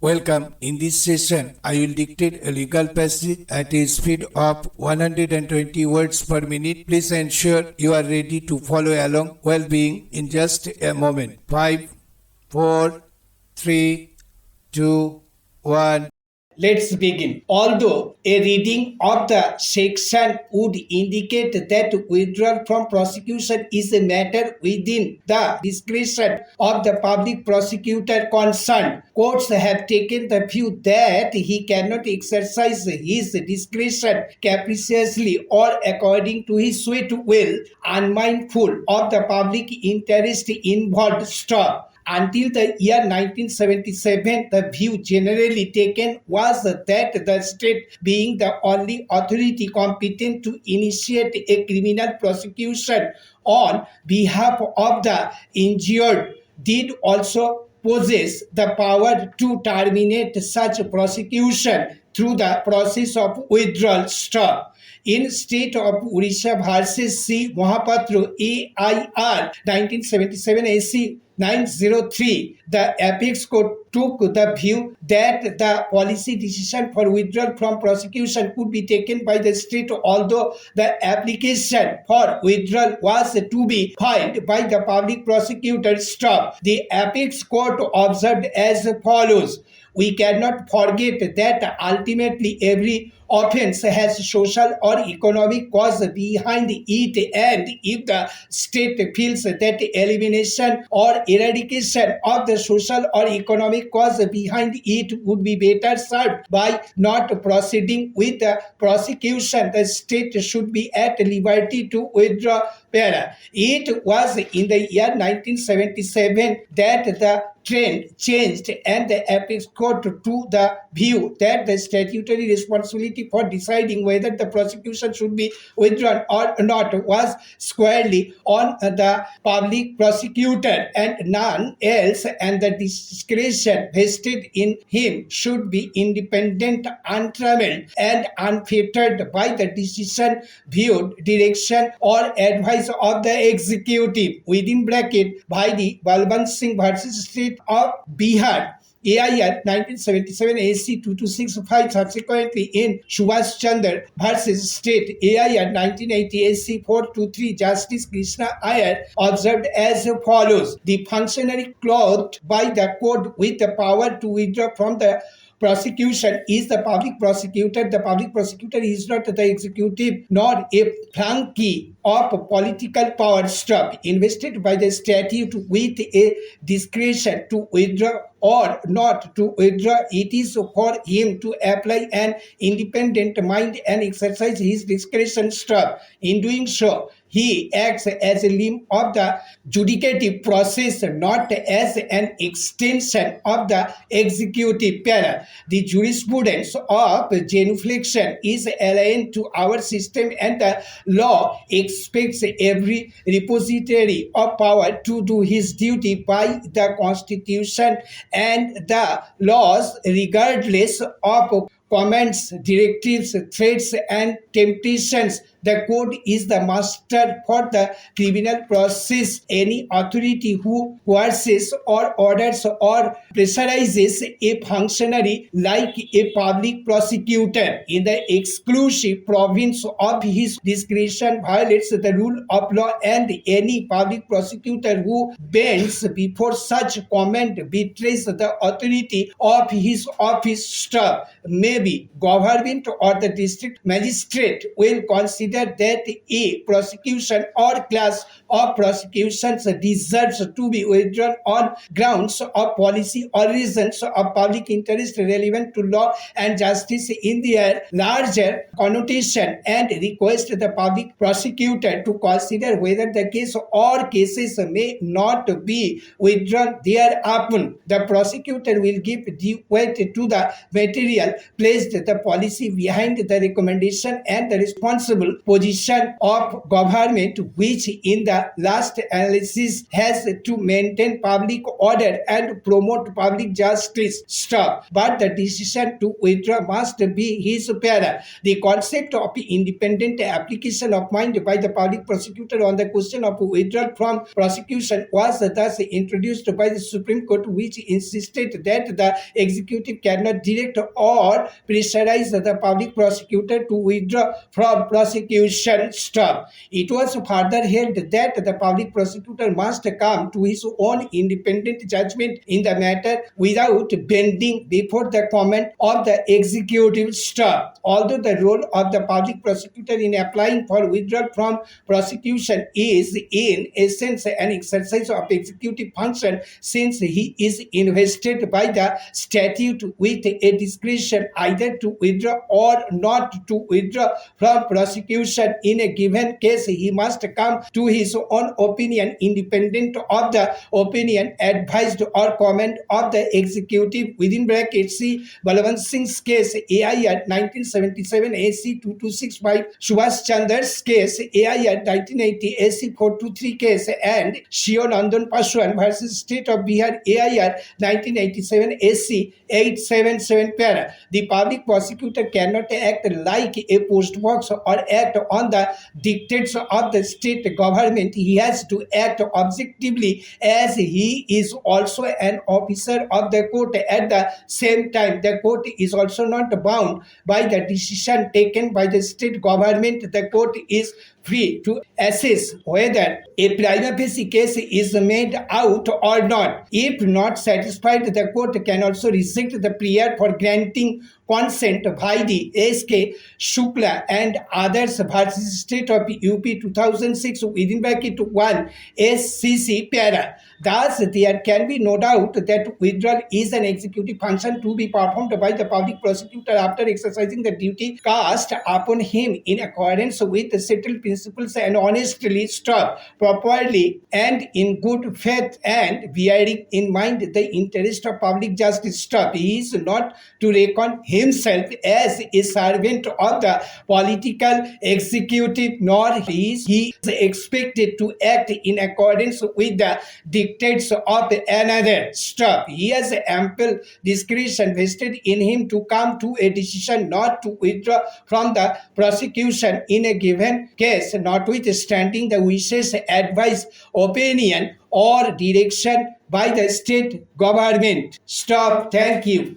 Welcome. In this session, I will dictate a legal passage at a speed of 120 words per minute. Please ensure you are ready to follow along while being in just a moment. 5, 4, 3, 2, 1. Let's begin. Although a reading of the section would indicate that withdrawal from prosecution is a matter within the discretion of the public prosecutor concerned, courts have taken the view that he cannot exercise his discretion capriciously or according to his sweet will, unmindful of the public interest involved. Stop. Until the year 1977, the view generally taken was that the state, being the only authority competent to initiate a criminal prosecution on behalf of the injured, did also possess the power to terminate such prosecution through the process of withdrawal. Stop. In State of Odisha versus C. Mohapatra AIR 1977 AC 903, the Apex Court took the view that the policy decision for withdrawal from prosecution could be taken by the state, although the application for withdrawal was to be filed by the public prosecutor. Stop. The Apex Court observed as follows: we cannot forget that ultimately every offense has social or economic cause behind it, and if the state feels that elimination or eradication of the social or economic cause behind it would be better served by not proceeding with the prosecution, the state should be at liberty to withdraw. It was in the year 1977 that the trend changed and the Apex Court to the view that the statutory responsibility for deciding whether the prosecution should be withdrawn or not was squarely on the public prosecutor and none else, and the discretion vested in him should be independent, untrammeled, and unfettered by the decision, viewed, direction, or advice of the executive. Within bracket, by the Balwant Singh versus State of Bihar AIR 1977 AC 2265, subsequently in Subhash Chandra versus State AIR 1980 AC 423, Justice Krishna Iyer observed as follows: the functionary clothed by the code with the power to withdraw from the prosecution is the public prosecutor. The public prosecutor is not the executive nor a flunky of political power. Stop. Invested by the statute with a discretion to withdraw or not to withdraw, it is for him to apply an independent mind and exercise his discretion. Stop. In doing so, he acts as a limb of the judicative process, not as an extension of the executive power. The jurisprudence of genuflection is aligned to our system, and the law expects every repository of power to do his duty by the Constitution and the laws, regardless of comments, directives, threats, and temptations. The code is the master for the criminal process. Any authority who coerces or orders or pressurizes a functionary like a public prosecutor in the exclusive province of his discretion violates the rule of law, and any public prosecutor who bends before such command betrays the authority of his office. Stop. Maybe government or the district magistrate will consider that a prosecution or class of prosecutions deserves to be withdrawn on grounds of policy or reasons of public interest relevant to law and justice in their larger connotation, and request the public prosecutor to consider whether the case or cases may not be withdrawn thereupon. The prosecutor will give due weight to the material placed the policy behind the recommendation and the responsible position of government, which in the the last analysis has to maintain public order and promote public justice. Stop. But the decision to withdraw must be his para. The concept of independent application of mind by the public prosecutor on the question of withdrawal from prosecution was thus introduced by the Supreme Court, which insisted that the executive cannot direct or pressurize the public prosecutor to withdraw from prosecution. Stop. It was further held that the public prosecutor must come to his own independent judgment in the matter without bending before the command of the executive. Stop. Although the role of the public prosecutor in applying for withdrawal from prosecution is in essence an exercise of executive function, since he is invested by the statute with a discretion either to withdraw or not to withdraw from prosecution in a given case, he must come to his own opinion independent of the opinion, advised or command of the executive. Within brackets, see Balwant Singh's case AIR 1977 AC 2265, Subhash Chandra's case AIR 1980 AC 423 case, and Shio Nandan Paswan versus State of Bihar AIR 1987 AC 877 para. The public prosecutor cannot act like a post box or act on the dictates of the state government. He has to act objectively, as he is also an officer of the court. At the same time, the court is also not bound by the decision taken by the state government. The court is free to assess whether a prima facie case is made out or not. If not satisfied, the court can also reject the prayer for granting consent by the S.K. Shukla and others versus State of UP 2006 within bracket 1 SCC para. Thus, there can be no doubt that withdrawal is an executive function to be performed by the public prosecutor after exercising the duty cast upon him in accordance with the settled principles and honestly. Stop. Properly and in good faith and bearing in mind the interest of public justice. Stop. He is not to reckon himself as a servant of the political executive, nor is he expected to act in accordance with the dictates of another. Stop. He has ample discretion vested in him to come to a decision not to withdraw from the prosecution in a given case, notwithstanding the wishes, advice, opinion, or direction by the state government. Stop. Thank you.